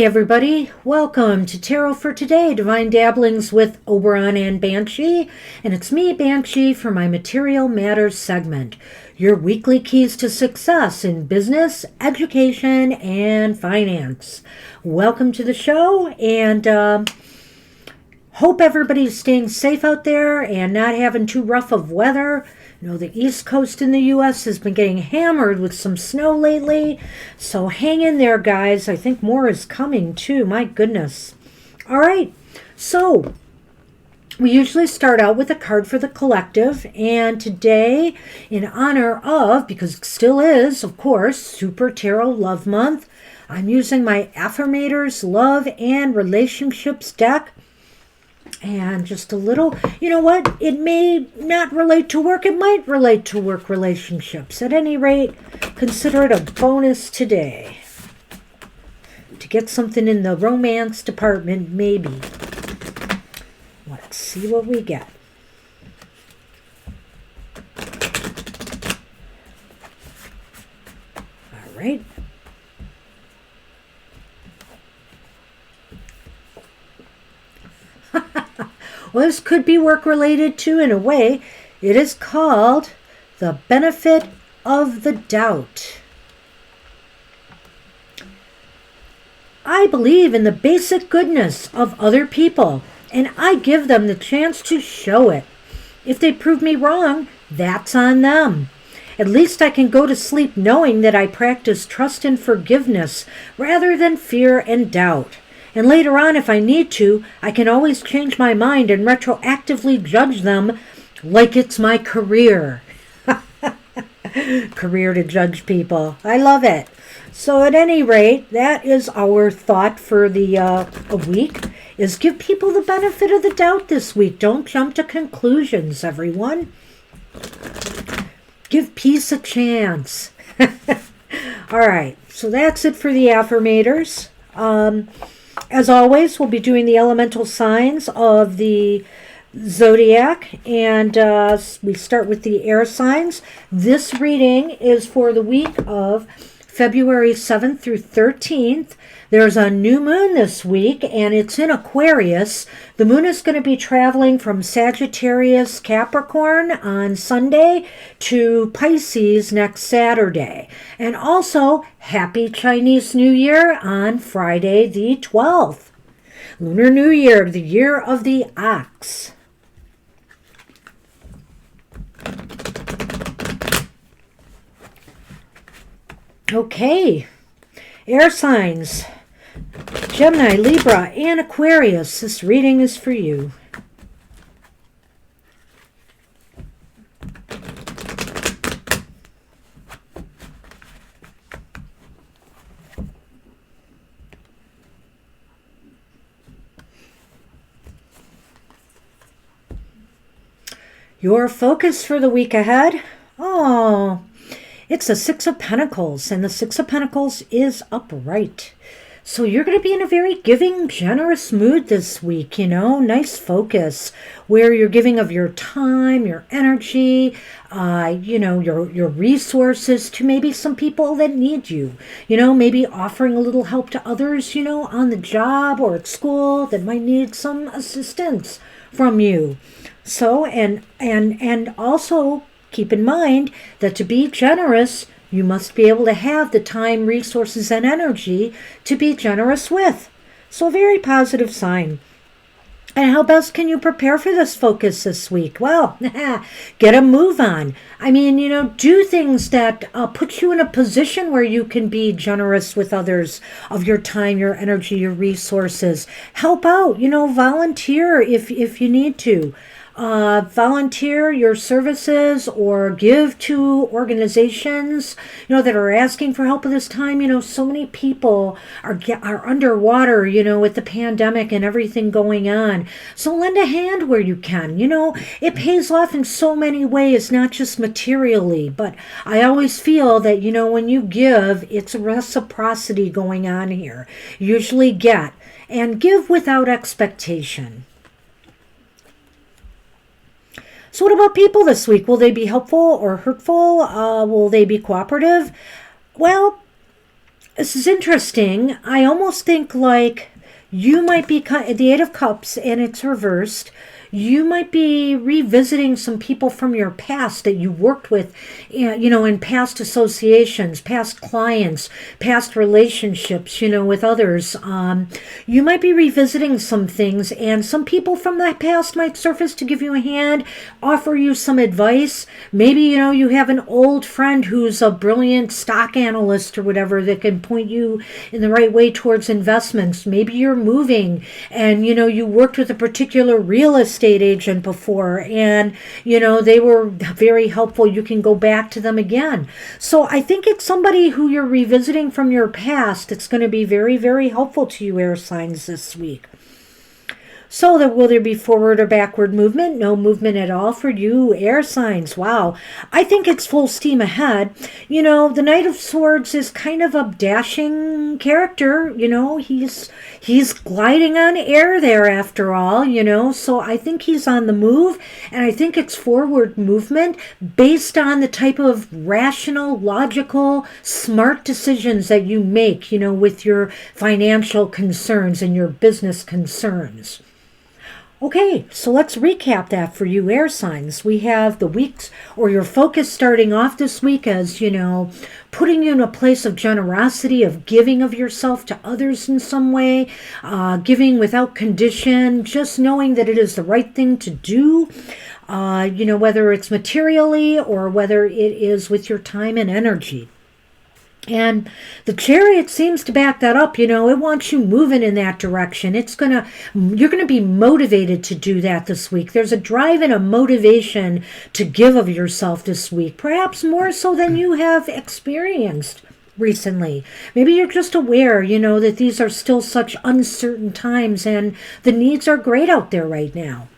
everybody, welcome to Tarot for Today, Divine Dabblings with Oberon and Banshee, and it's me, Banshee, for my Material Matters segment, your weekly keys to success in business, education, and finance. Welcome to the show, and hope everybody's staying safe out there and not having too rough of weather. You know, the East Coast in the U.S. has been getting hammered with some snow lately, so hang in there, guys. I think more is coming, too. My goodness. All right, so we usually start out with a card for the collective, and today, in honor of, because it still is, of course, Super Tarot Love Month, I'm using my Affirmators Love and Relationships deck. And just a little, you know what, it may not relate to work, it might relate to work relationships. At any rate, consider it a bonus today. To get something in the romance department, maybe. Let's see what we get. All right. Well, this could be work-related too, in a way. It is called the benefit of the doubt. I believe in the basic goodness of other people, and I give them the chance to show it. If they prove me wrong, that's on them. At least I can go to sleep knowing that I practice trust and forgiveness rather than fear and doubt. And later on, if I need to, I can always change my mind and retroactively judge them like it's my career. Career to judge people. I love it. So at any rate, that is our thought for the week, is give people the benefit of the doubt this week. Don't jump to conclusions, everyone. Give peace a chance. All right, so that's it for the affirmators. As always, we'll be doing the elemental signs of the Zodiac, and we start with the air signs. This reading is for the week of February 7th through 13th. There's a new moon this week, and it's in Aquarius. The moon is going to be traveling from Sagittarius, Capricorn on Sunday to Pisces next Saturday. And also, Happy Chinese New Year on Friday the 12th. Lunar New Year, the year of the ox. Okay, air signs. Gemini, Libra, and Aquarius, this reading is for you. Your focus for the week ahead? Oh, it's the Six of Pentacles, and the Six of Pentacles is upright. So you're going to be in a very giving, generous mood this week, you know, nice focus where you're giving of your time, your energy, you know, your resources to maybe some people that need you, you know, maybe offering a little help to others, you know, on the job or at school that might need some assistance from you. So, and also keep in mind that to be generous, you must be able to have the time, resources, and energy to be generous with. So a very positive sign. And how best can you prepare for this focus this week? Well, get a move on. I mean, you know, do things that put you in a position where you can be generous with others of your time, your energy, your resources. Help out, you know, volunteer if you need to. Volunteer your services or give to organizations, you know, that are asking for help at this time. You know, so many people are underwater, you know, with the pandemic and everything going on. So lend a hand where you can. You know, it pays off in so many ways, not just materially, but I always feel that, you know, when you give, it's a reciprocity going on here. Usually get and give without expectation. So what about people this week? Will they be helpful or hurtful? Will they be cooperative? Well, This is interesting. I almost think like you might be the Eight of Cups and it's reversed. You might be revisiting some people from your past that you worked with, in past associations, past clients, past relationships, with others. You might be revisiting some things, and some people from that past might surface to give you a hand, offer you some advice. Maybe, you have an old friend who's a brilliant stock analyst or whatever that can point you in the right way towards investments. Maybe you're moving and, you worked with a particular real estate agent before and they were very helpful. You can go back to them again. So I think it's somebody who you're revisiting from your past that's going to be very, very helpful to you, air signs, this week. So will there be forward or backward movement? No movement at all for you, air signs. Wow. I think it's full steam ahead. The Knight of Swords is kind of a dashing character. He's gliding on air there after all, So I think he's on the move, and I think it's forward movement based on the type of rational, logical, smart decisions that you make, with your financial concerns and your business concerns. Okay, so let's recap that for you, air signs. We have the weeks or your focus starting off this week as, putting you in a place of generosity, of giving of yourself to others in some way, giving without condition, just knowing that it is the right thing to do, whether it's materially or whether it is with your time and energy. And the Chariot seems to back that up. It wants you moving in that direction. You're going to be motivated to do that this week. There's a drive and a motivation to give of yourself this week, perhaps more so than you have experienced recently. Maybe you're just aware, that these are still such uncertain times and the needs are great out there right now.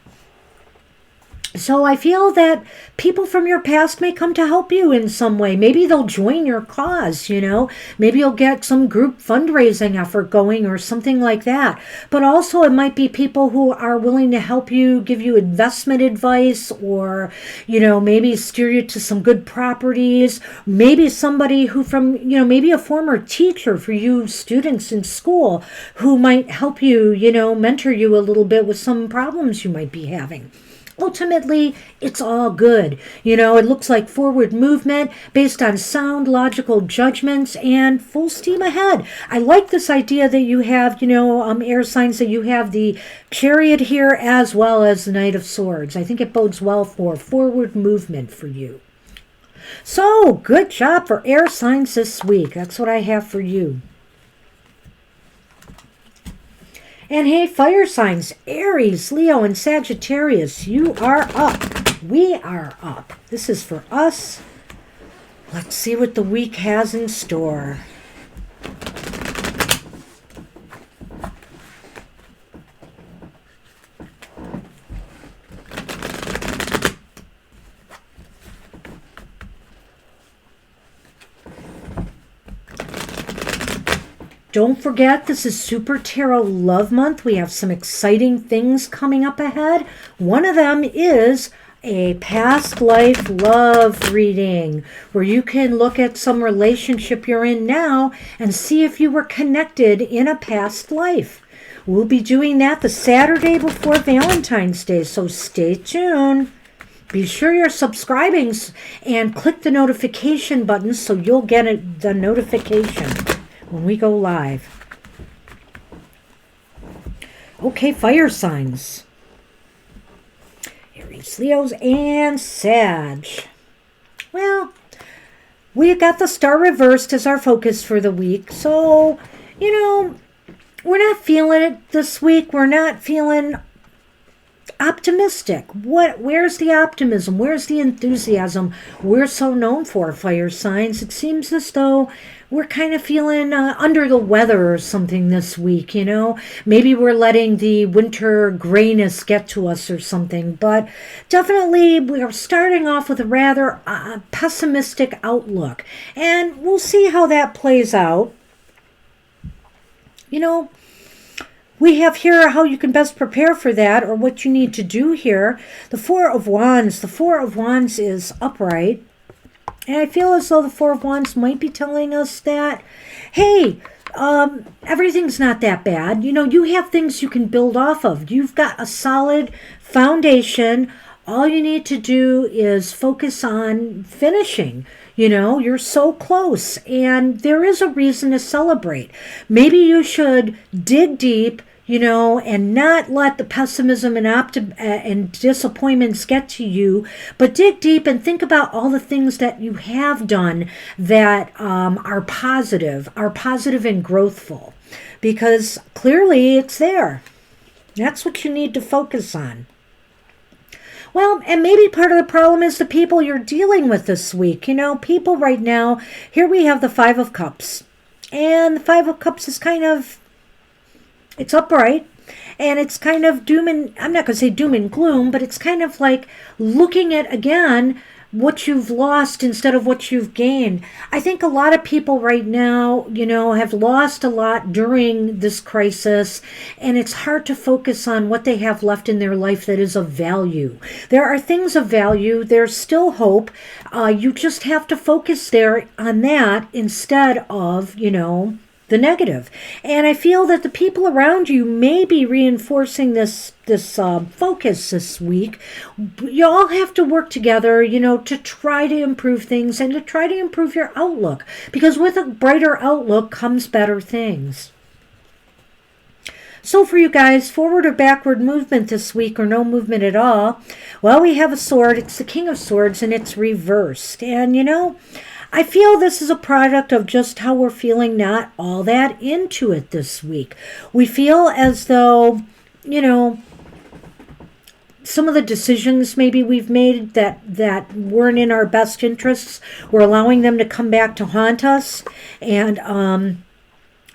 So I feel that people from your past may come to help you in some way. Maybe they'll join your cause, Maybe you'll get some group fundraising effort going or something like that. But also it might be people who are willing to help you, give you investment advice, or, maybe steer you to some good properties. Maybe somebody who maybe a former teacher for you students in school who might help you, mentor you a little bit with some problems you might be having. Ultimately, it's all good. It looks like forward movement based on sound, logical judgments and full steam ahead. I like this idea that you have, air signs, that you have the Chariot here as well as the Knight of Swords. I think it bodes well for forward movement for you. So, good job for air signs this week. That's what I have for you. And hey, fire signs, Aries, Leo, and Sagittarius, you are up. We are up. This is for us. Let's see what the week has in store. Don't forget, this is Super Tarot Love Month. We have some exciting things coming up ahead. One of them is a past life love reading, where you can look at some relationship you're in now and see if you were connected in a past life. We'll be doing that the Saturday before Valentine's Day, so stay tuned. Be sure you're subscribing and click the notification button so you'll get the notification when we go live. Okay, fire signs. Aries, Leos, and Sag. Well, we got the star reversed as our focus for the week. So, we're not feeling it this week. We're not feeling optimistic. Where's the optimism? Where's the enthusiasm we're so known for, fire signs? It seems as though we're kind of feeling under the weather or something this week, Maybe we're letting the winter grayness get to us or something. But definitely we are starting off with a rather pessimistic outlook. And we'll see how that plays out. We have here how you can best prepare for that, or what you need to do here. The Four of Wands. The Four of Wands is upright. And I feel as though the Four of Wands might be telling us that, hey, everything's not that bad. You know, you have things you can build off of. You've got a solid foundation. All you need to do is focus on finishing. You know, you're so close, and there is a reason to celebrate. Maybe you should dig deep, you know, and not let the pessimism and disappointments get to you, but dig deep and think about all the things that you have done that are positive and growthful, because clearly it's there. That's what you need to focus on. Well, and maybe part of the problem is the people you're dealing with this week. You know, people right now, here we have the Five of Cups. And the Five of Cups is kind of, it's upright, and it's kind of doom and, I'm not going to say doom and gloom, but it's kind of like looking at, again, what you've lost instead of what you've gained. I think a lot of people right now, you know, have lost a lot during this crisis, and it's hard to focus on what they have left in their life that is of value. There are things of value. There's still hope. You just have to focus there on that instead of, you know, the negative. And I feel that the people around you may be reinforcing this focus this week. You all have to work together, you know, to try to improve things and to try to improve your outlook, because with a brighter outlook comes better things. So for you guys, forward or backward movement this week, or no movement at all? Well, we have a sword. It's the King of Swords, and it's reversed. And, you know, I feel this is a product of just how we're feeling not all that into it this week. We feel as though, you know, some of the decisions maybe we've made that weren't in our best interests, we're allowing them to come back to haunt us, and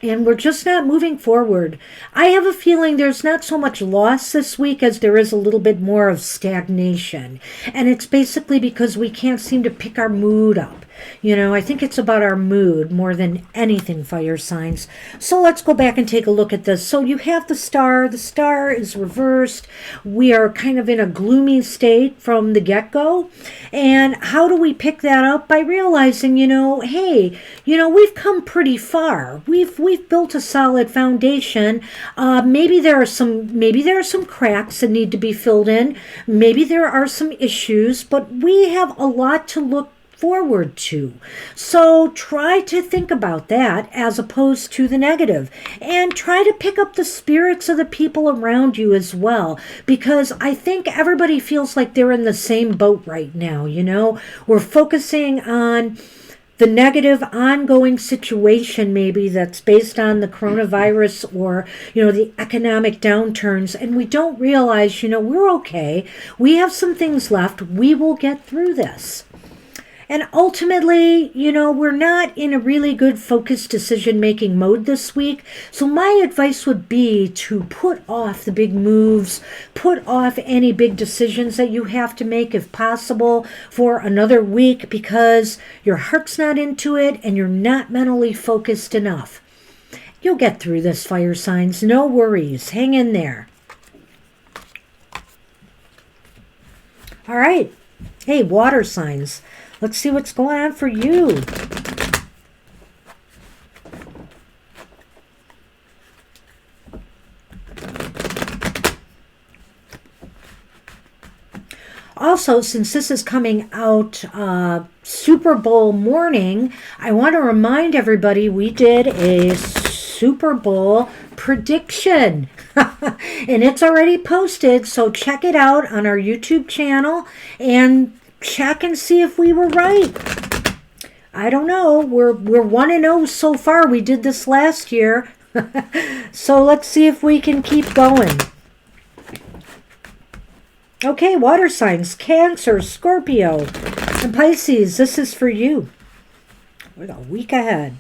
we're just not moving forward. I have a feeling there's not so much loss this week as there is a little bit more of stagnation. And it's basically because we can't seem to pick our mood up. You know, I think it's about our mood more than anything, fire signs. So let's go back and take a look at this. So you have the star. The star is reversed. We are kind of in a gloomy state from the get-go. And how do we pick that up? By realizing, you know, hey, you know, we've come pretty far. We've built a solid foundation. Maybe there are some cracks that need to be filled in. Maybe there are some issues, but we have a lot to look forward to. So try to think about that as opposed to the negative, and try to pick up the spirits of the people around you as well, because I think everybody feels like they're in the same boat right now. You know, we're focusing on the negative ongoing situation maybe that's based on the coronavirus or, you know, the economic downturns, and we don't realize, you know, we're okay. We have some things left. We will get through this. And ultimately, you know, we're not in a really good focused decision-making mode this week. So my advice would be to put off the big moves, put off any big decisions that you have to make if possible for another week, because your heart's not into it and you're not mentally focused enough. You'll get through this, fire signs. No worries. Hang in there. All right. Hey, water signs. Let's see what's going on for you. Also, since this is coming out Super Bowl morning, I want to remind everybody we did a Super Bowl prediction. And it's already posted, so check it out on our YouTube channel and check and see if we were right. I don't know. We're 1-0 so far. We did this last year. So let's see if we can keep going. Okay, water signs, Cancer, Scorpio, and Pisces. This is for you. We're a week ahead.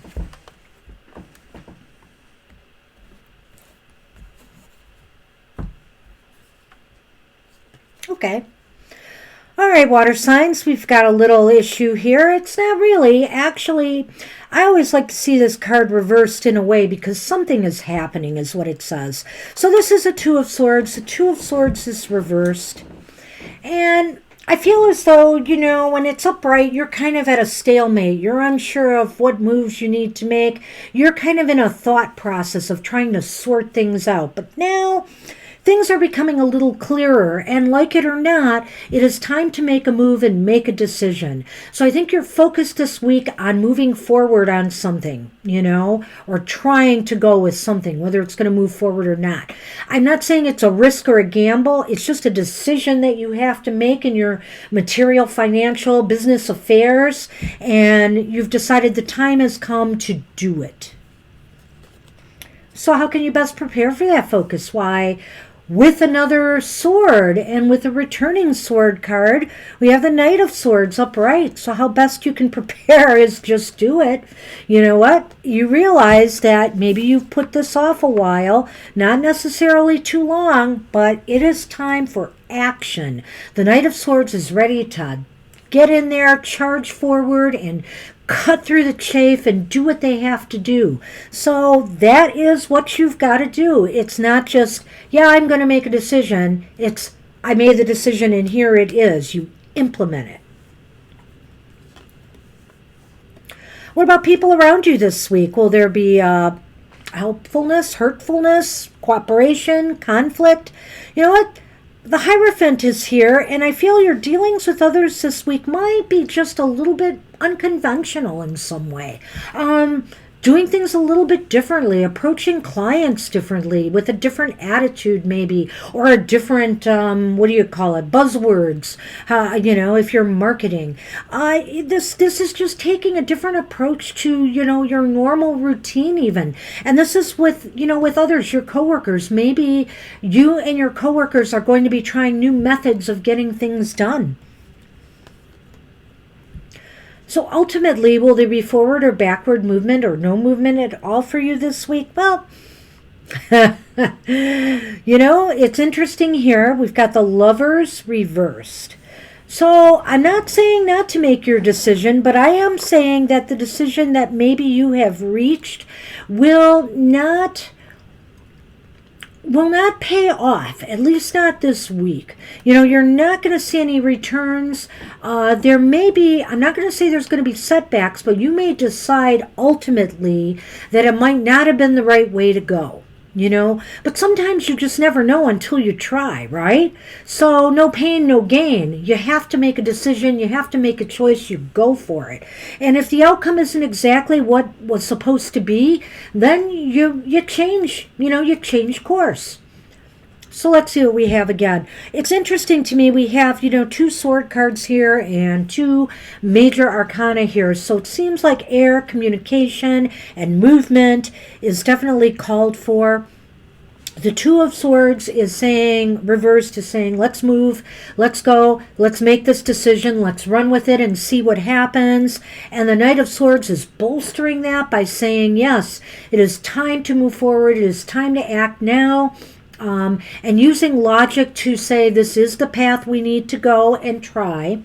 Okay. All right, water signs, we've got a little issue here. It's not really. Actually, I always like to see this card reversed in a way because something is happening is what it says. So this is a Two of Swords. The Two of Swords is reversed. And I feel as though, when it's upright, you're kind of at a stalemate. You're unsure of what moves you need to make. You're kind of in a thought process of trying to sort things out. But now things are becoming a little clearer, and like it or not, it is time to make a move and make a decision. So I think you're focused this week on moving forward on something, or trying to go with something, whether it's going to move forward or not. I'm not saying it's a risk or a gamble, it's just a decision that you have to make in your material, financial, business affairs, and you've decided the time has come to do it. So how can you best prepare for that focus? Why, with another sword and with a returning sword card, we have the Knight of Swords upright. So how best you can prepare is just do it. You know what? You realize that maybe you've put this off a while, not necessarily too long, but it is time for action. The Knight of Swords is ready to get in there, charge forward, and cut through the chafe and do what they have to do. So that is what you've got to do. It's not just, yeah, I'm going to make a decision. It's, I made the decision and here it is. You implement it. What about people around you this week? Will there be helpfulness, hurtfulness, cooperation, conflict? You know what? The Hierophant is here, and I feel your dealings with others this week might be just a little bit unconventional in some way. Doing things a little bit differently, approaching clients differently, with a different attitude maybe, or a different, buzzwords, if you're marketing. This is just taking a different approach to, your normal routine even. And this is with others, your coworkers. Maybe you and your coworkers are going to be trying new methods of getting things done. So ultimately, will there be forward or backward movement or no movement at all for you this week? Well, it's interesting here. We've got the Lovers reversed. So I'm not saying not to make your decision, but I am saying that the decision that maybe you have reached will not pay off, at least not this week. You're not going to see any returns. There may be, I'm not going to say there's going to be setbacks, but you may decide ultimately that it might not have been the right way to go. But sometimes you just never know until you try, right? So no pain, no gain. You have to make a decision. You have to make a choice. You go for it. And if the outcome isn't exactly what was supposed to be, then you change, you change course. So let's see what we have again. It's interesting to me. We have, 2 sword cards here and 2 major arcana here. So it seems like air, communication, and movement is definitely called for. The 2 of Swords is saying, reversed is saying, let's move, let's go, let's make this decision, let's run with it and see what happens. And the Knight of Swords is bolstering that by saying, yes, it is time to move forward, it is time to act now. And using logic to say this is the path we need to go and try.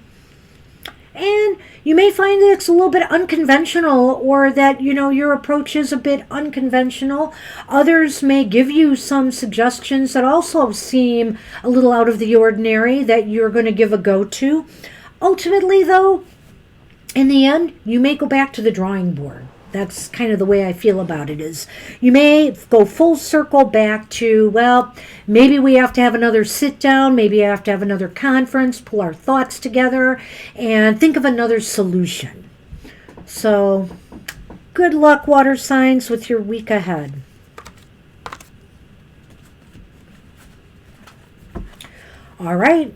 And you may find that it's a little bit unconventional, or that, your approach is a bit unconventional. Others may give you some suggestions that also seem a little out of the ordinary that you're going to give a go to. Ultimately, though, in the end, you may go back to the drawing board. That's kind of the way I feel about it, is you may go full circle back to, well, maybe we have to have another sit down, maybe I have to have another conference, pull our thoughts together, and think of another solution. So, good luck, water signs, with your week ahead. All right,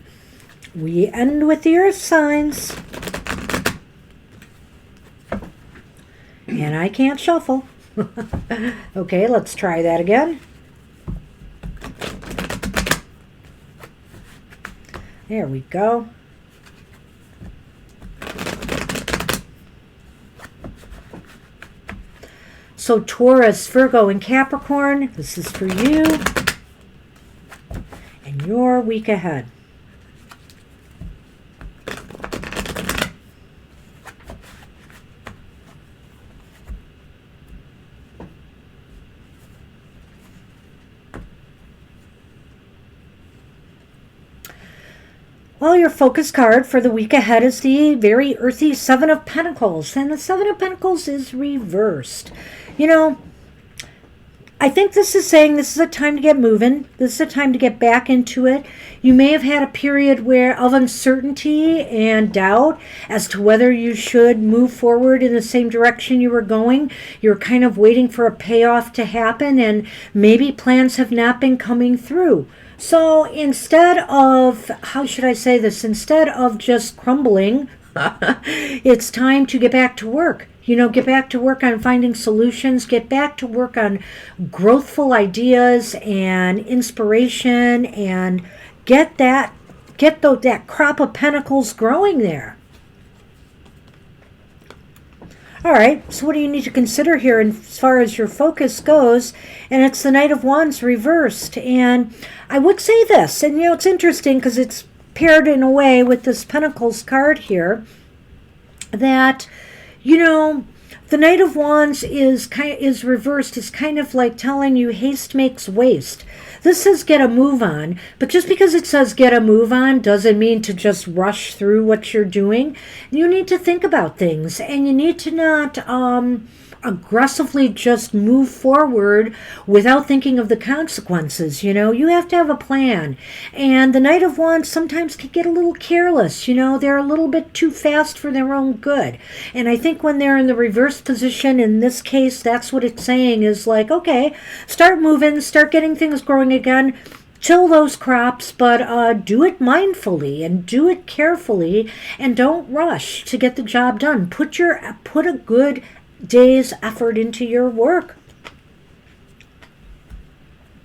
we end with the earth signs. And I can't shuffle. Okay, let's try that again. There we go. So Taurus, Virgo, and Capricorn, this is for you and your week ahead. Well, your focus card for the week ahead is the very earthy Seven of Pentacles. And the Seven of Pentacles is reversed. You know, I think this is saying this is a time to get moving. This is a time to get back into it. You may have had a period of uncertainty and doubt as to whether you should move forward in the same direction you were going. You're kind of waiting for a payoff to happen, and maybe plans have not been coming through. So instead of, how should I say this, instead of just crumbling, it's time to get back to work. Get back to work on finding solutions, get back to work on growthful ideas and inspiration, and get that crop of pentacles growing there. All right, so what do you need to consider here as far as your focus goes? And it's the Knight of Wands reversed. And I would say this, and it's interesting because it's paired in a way with this Pentacles card here, that the Knight of Wands is reversed. It's kind of like telling you haste makes waste. This says get a move on, but just because it says get a move on doesn't mean to just rush through what you're doing. You need to think about things, and you need to not aggressively just move forward without thinking of the consequences. You have to have a plan. And the Knight of Wands sometimes can get a little careless. They're a little bit too fast for their own good. And I think when they're in the reverse position, in this case, that's what it's saying, is like, okay, start moving, start getting things growing again. Till those crops, but do it mindfully and do it carefully, and don't rush to get the job done. Put a good day's effort into your work.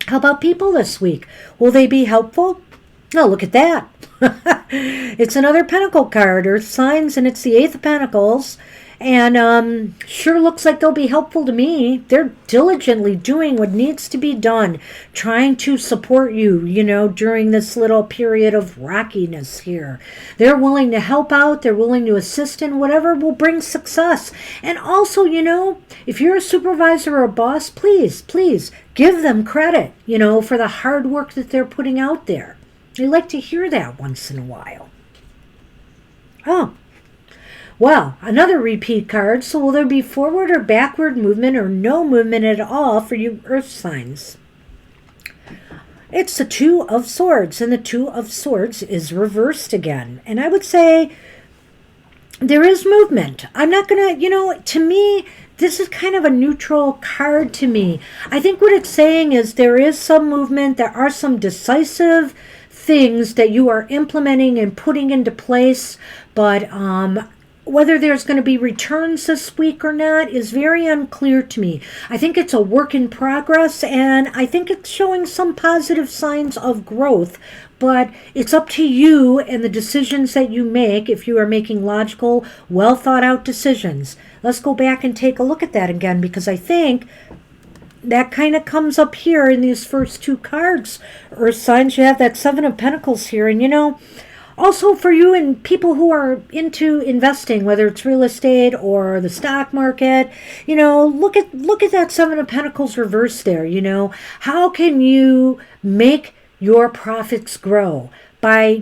How about people this week? Will they be helpful? Oh, look at that. It's another Pentacle card, Earth signs, and it's the Eighth of Pentacles. And sure looks like they'll be helpful to me. They're diligently doing what needs to be done, trying to support you, during this little period of rockiness here. They're willing to help out. They're willing to assist in whatever will bring success. And also, if you're a supervisor or a boss, please give them credit, for the hard work that they're putting out there. I like to hear that once in a while. Oh. Well, another repeat card. So will there be forward or backward movement or no movement at all for you Earth signs? It's the Two of Swords, and the Two of Swords is reversed again. And I would say there is movement. I'm not going to, to me, this is kind of a neutral card to me. I think what it's saying is there is some movement. There are some decisive things that you are implementing and putting into place, but whether there's going to be returns this week or not is very unclear to me. I think it's a work in progress, and I think it's showing some positive signs of growth, but it's up to you and the decisions that you make if you are making logical, well thought out decisions. Let's go back and take a look at that again, because I think that kind of comes up here in these first two cards. Earth signs, you have that Seven of Pentacles here, and also for you and people who are into investing, whether it's real estate or the stock market, look at that Seven of Pentacles reversed there. How can you make your profits grow? By,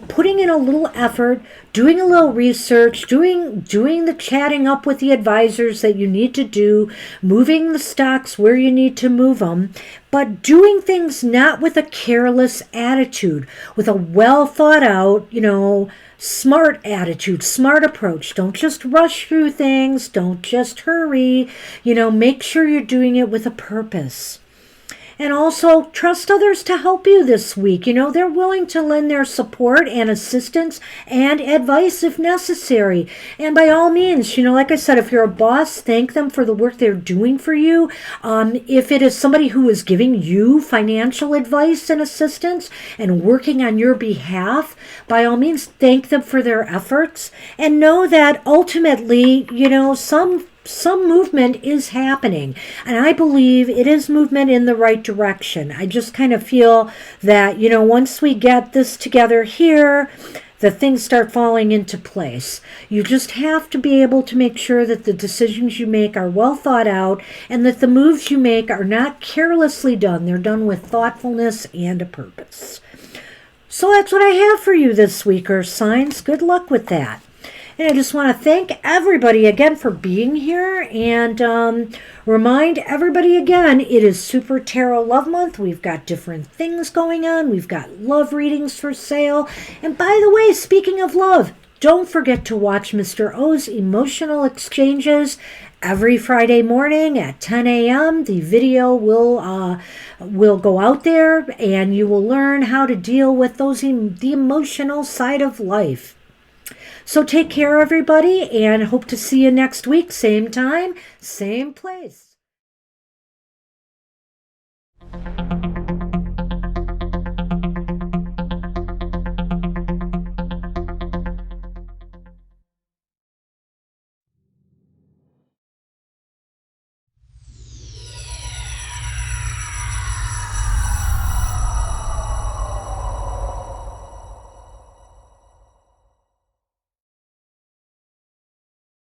putting in a little effort, doing a little research, doing the chatting up with the advisors that you need to do, moving the stocks where you need to move them, but doing things not with a careless attitude, with a well thought out, smart attitude, smart approach. Don't just rush through things. Don't just hurry. Make sure you're doing it with a purpose. And also trust others to help you this week. They're willing to lend their support and assistance and advice if necessary. And by all means, like I said, if you're a boss, thank them for the work they're doing for you. If it is somebody who is giving you financial advice and assistance and working on your behalf, by all means, thank them for their efforts. And know that ultimately, some movement is happening, and I believe it is movement in the right direction. I just kind of feel that, once we get this together here, the things start falling into place. You just have to be able to make sure that the decisions you make are well thought out, and that the moves you make are not carelessly done. They're done with thoughtfulness and a purpose. So that's what I have for you this week, Earth signs. Good luck with that. And I just want to thank everybody again for being here and remind everybody again, it is Super Tarot Love Month. We've got different things going on. We've got love readings for sale. And by the way, speaking of love, don't forget to watch Mr. O's Emotional Exchanges every Friday morning at 10 a.m. The video will go out there and you will learn how to deal with the emotional side of life. So take care, everybody, and hope to see you next week. Same time, same place.